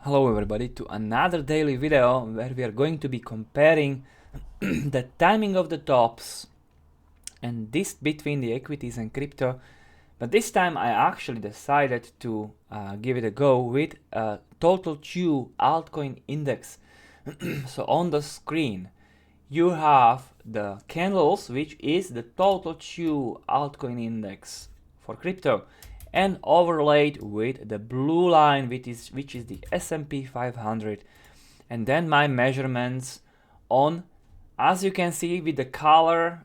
Hello everybody to another daily video where we are going to be comparing the timing of the tops and this between the equities and crypto. But this time I actually decided to give it a go with a total Q altcoin index. So on the screen you have the candles, which is the total Q altcoin index for crypto, and overlaid with the blue line, which is the S&P 500, and then my measurements on, as you can see with the color,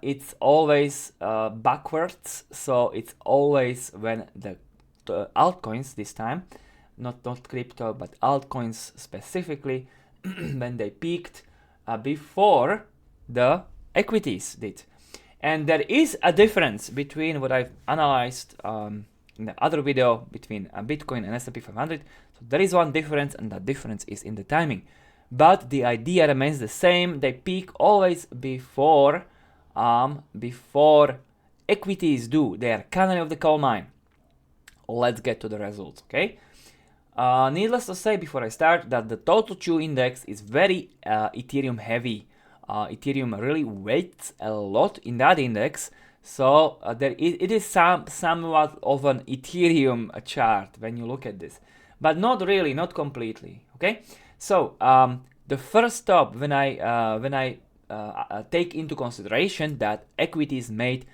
it's always backwards, so it's always when the altcoins this time, not crypto but altcoins specifically, when they peaked before the equities did. And there is a difference between what I've analyzed in the other video between Bitcoin and S&P 500. So there is one difference, and that difference is in the timing. But the idea remains the same. They peak always before equities do. They are canary of the coal mine. Let's get to the results, okay? Needless to say, before I start, that the total Q index is very Ethereum heavy. Ethereum really weights a lot in that index, so it is somewhat of an Ethereum chart when you look at this, but not really, not completely. Okay, so the first top, when I take into consideration that equities made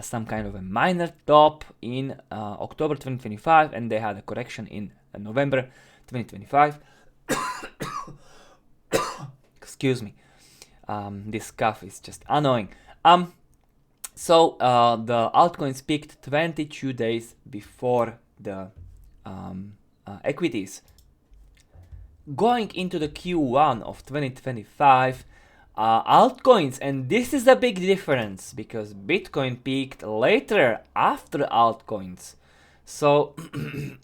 some kind of a minor top in October 2025, and they had a correction in November 2025. Excuse me. This cough is just annoying. So the altcoins peaked 22 days before the equities. Going into the Q1 of 2025, altcoins, and this is a big difference because Bitcoin peaked later after altcoins. So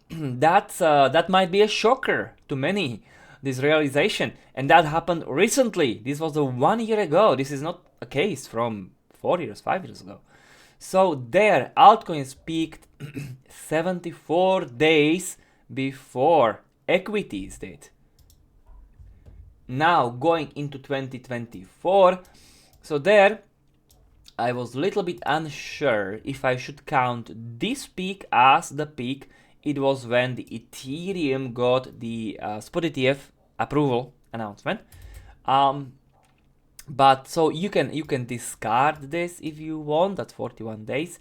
that might be a shocker to many, this realization, and that happened recently. This was 1 year ago. This is not a case from 4 years, 5 years ago. So there, altcoins peaked 74 days before equities did. Now going into 2024, so there I was a little bit unsure if I should count this peak as the peak. It was when the Ethereum got the spot ETF approval announcement. But so you can discard this if you want. That's 41 days.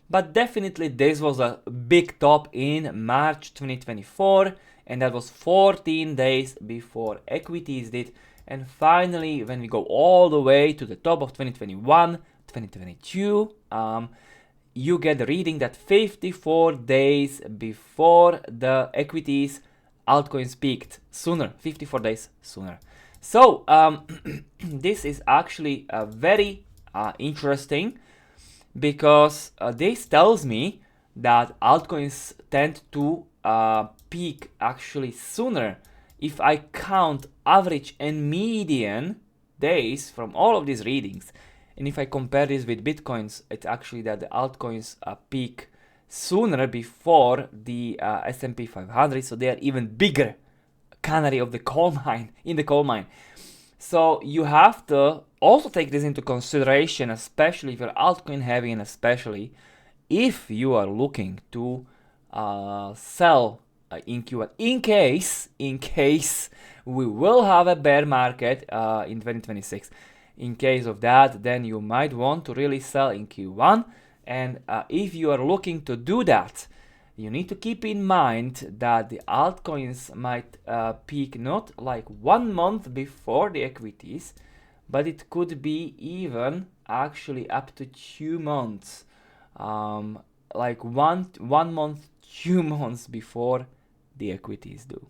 But definitely this was a big top in March 2024, and that was 14 days before equities did. And finally, when we go all the way to the top of 2021, 2022, you get the reading that 54 days before the equities, altcoins peaked sooner, 54 days sooner. So this is actually very interesting, because this tells me that altcoins tend to peak actually sooner. If I count average and median days from all of these readings, and if I compare this with Bitcoins, it's actually that the altcoins peak sooner before the S&P 500, so they are even bigger canary of the coal mine, in the coal mine. So you have to also take this into consideration, especially if you're altcoin heavy, and especially if you are looking to sell in Q1, in case we will have a bear market in 2026. In case of that, then you might want to really sell in Q1. And if you are looking to do that, you need to keep in mind that the altcoins might peak not like 1 month before the equities, but it could be even actually up to 2 months, like one month, 2 months before the equities do.